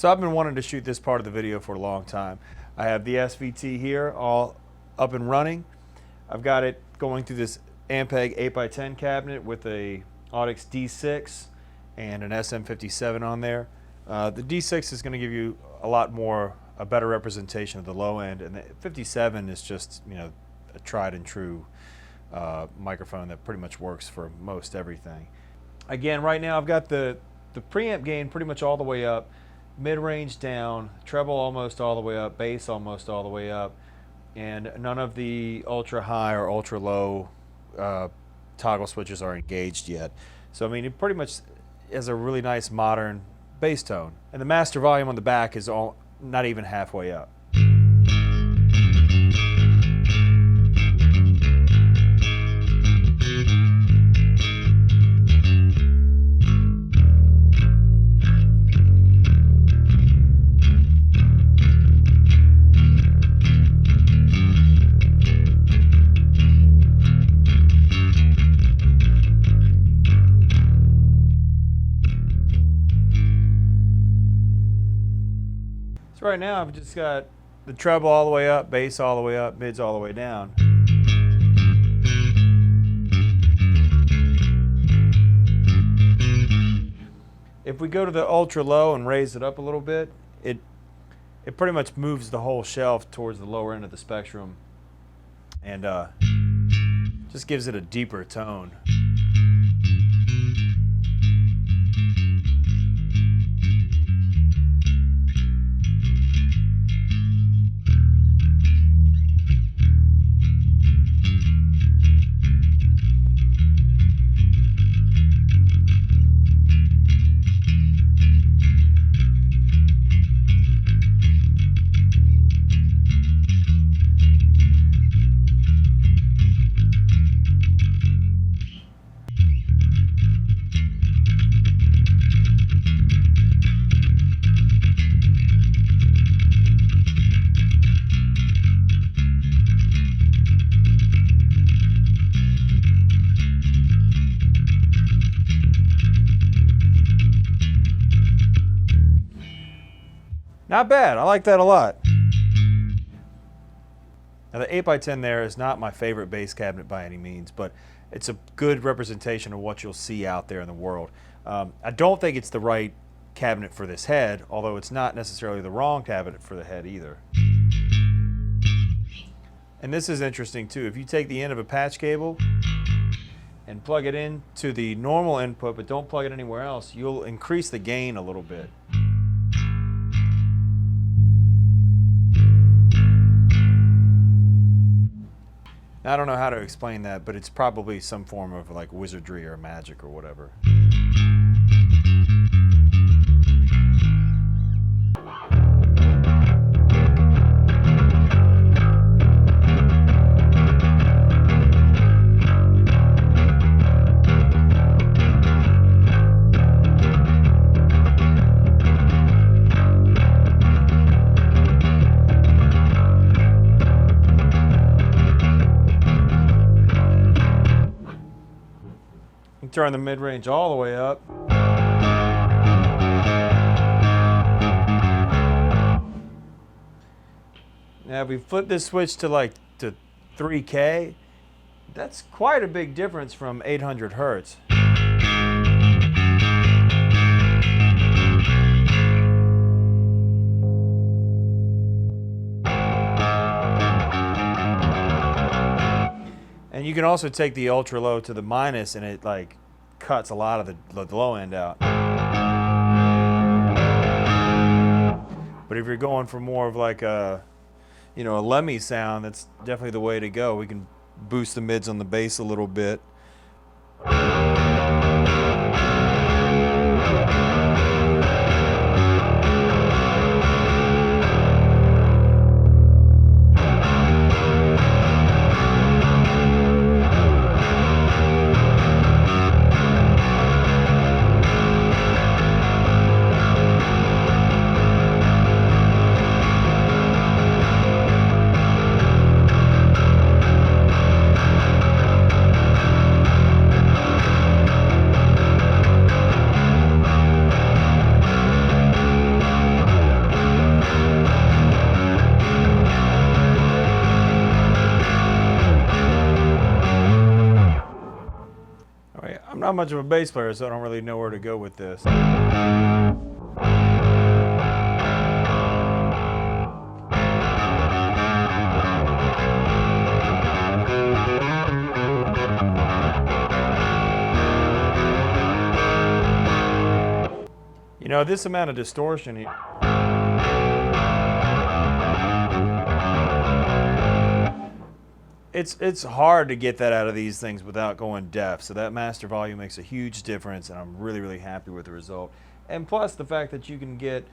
So I've been wanting to shoot this part of the video for a long time. I have the SVT here all up and running. I've got it going through this Ampeg 8x10 cabinet with a Audix D6 and an SM57 on there. The D6 is going to give you a better representation of the low end, and the 57 is just, you know, a tried and true microphone that pretty much works for most everything. Again, right now I've got the preamp gain pretty much all the way up, mid-range down, treble almost all the way up, bass almost all the way up, and none of the ultra high or ultra low toggle switches are engaged yet. So I mean, it pretty much has a really nice modern bass tone, and the master volume on the back is not even halfway up. So right now I've just got the treble all the way up, bass all the way up, mids all the way down. If we go to the ultra low and raise it up a little bit, it pretty much moves the whole shelf towards the lower end of the spectrum and just gives it a deeper tone. Not bad, I like that a lot. Now the 8x10 there is not my favorite bass cabinet by any means, but it's a good representation of what you'll see out there in the world. I don't think it's the right cabinet for this head, although it's not necessarily the wrong cabinet for the head either. And this is interesting too. If you take the end of a patch cable and plug it into the normal input, but don't plug it anywhere else, you'll increase the gain a little bit. I don't know how to explain that, but it's probably some form of like wizardry or magic or whatever. Turn the mid-range all the way up. Now if we flip this switch to 3K, that's quite a big difference from 800 Hertz. And you can also take the ultra low to the minus, and it like cuts a lot of the low end out. But if you're going for more of like a, you know, a Lemmy sound, that's definitely the way to go. We can boost the mids on the bass a little bit. not much of a bass player, so I don't really know where to go with this. You know, this amount of distortion here, it's hard to get that out of these things without going deaf. So that master volume makes a huge difference, and I'm really, really happy with the result. And plus the fact that you can get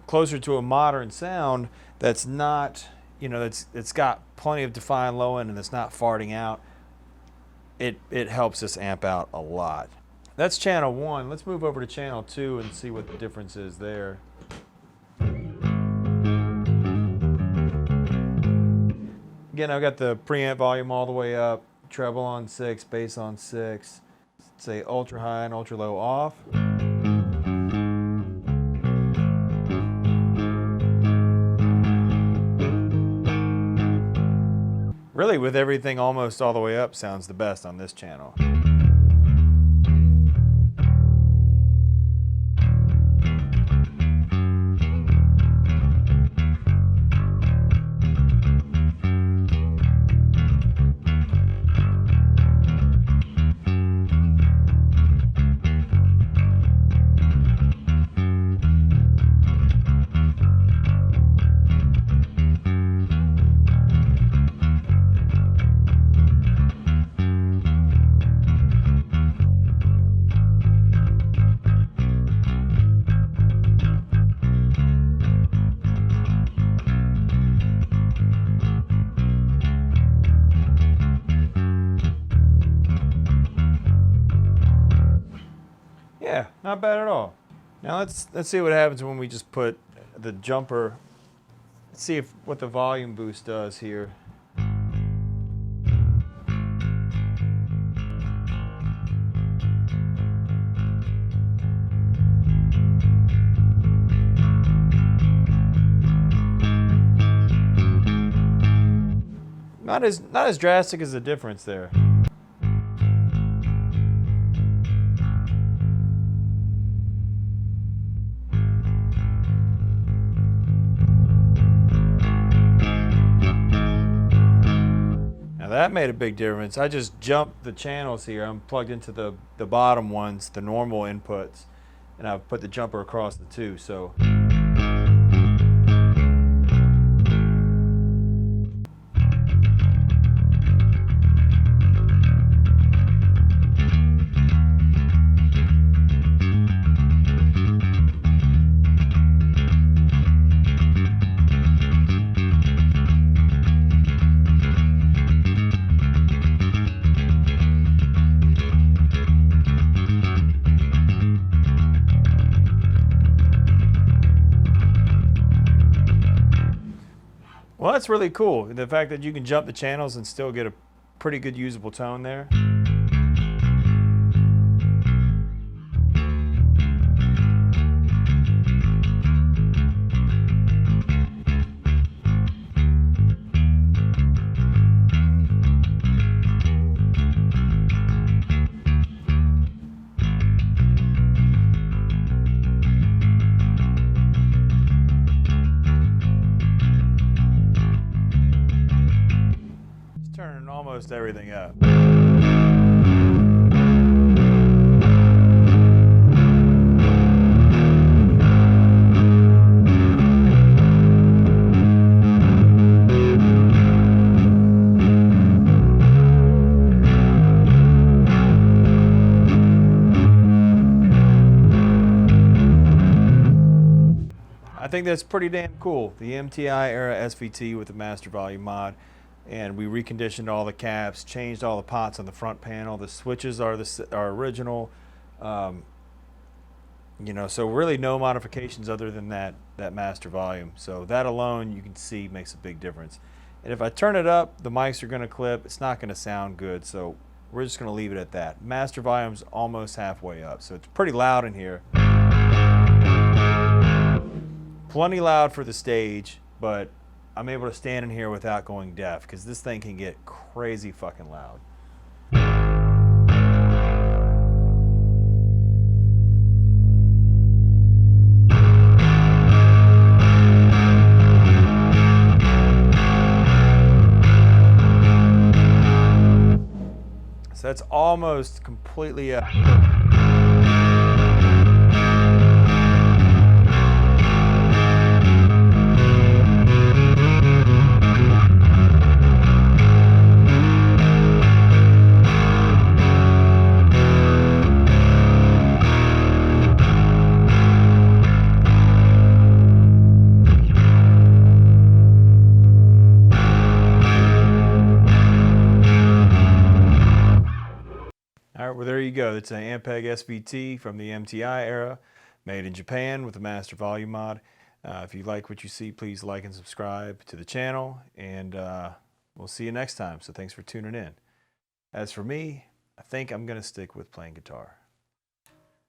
closer to a modern sound that's not, you know, it's got plenty of defined low end and it's not farting out. It helps this amp out a lot. That's channel 1. Let's move over to channel 2 and see what the difference is there. Again, I've got the preamp volume all the way up, treble on 6, bass on 6, say ultra high and ultra low off. Really, with everything almost all the way up, sounds the best on this channel. Yeah, not bad at all. Now let's see what happens when we just put the jumper. Let's see what the volume boost does here. Not as drastic as the difference there. That made a big difference. I just jumped the channels here. I'm plugged into the bottom ones, the normal inputs, and I've put the jumper across the two. So well, that's really cool. The fact that you can jump the channels and still get a pretty good usable tone there. Turning almost everything up. I think that's pretty damn cool. The MTI era SVT with the master volume mod. And we reconditioned all the caps, changed all the pots on the front panel. The switches are original. You know, so really no modifications other than that master volume. So that alone, you can see, makes a big difference. And if I turn it up, the mics are going to clip. It's not going to sound good, so we're just going to leave it at that. Master volume's almost halfway up, so it's pretty loud in here. Plenty loud for the stage, but I'm able to stand in here without going deaf, because this thing can get crazy fucking loud. That's almost completely All right, well, there you go. It's an Ampeg SVT from the MTI era, made in Japan with a master volume mod. If you like what you see, please like and subscribe to the channel, and we'll see you next time. So thanks for tuning in. As for me, I think I'm going to stick with playing guitar.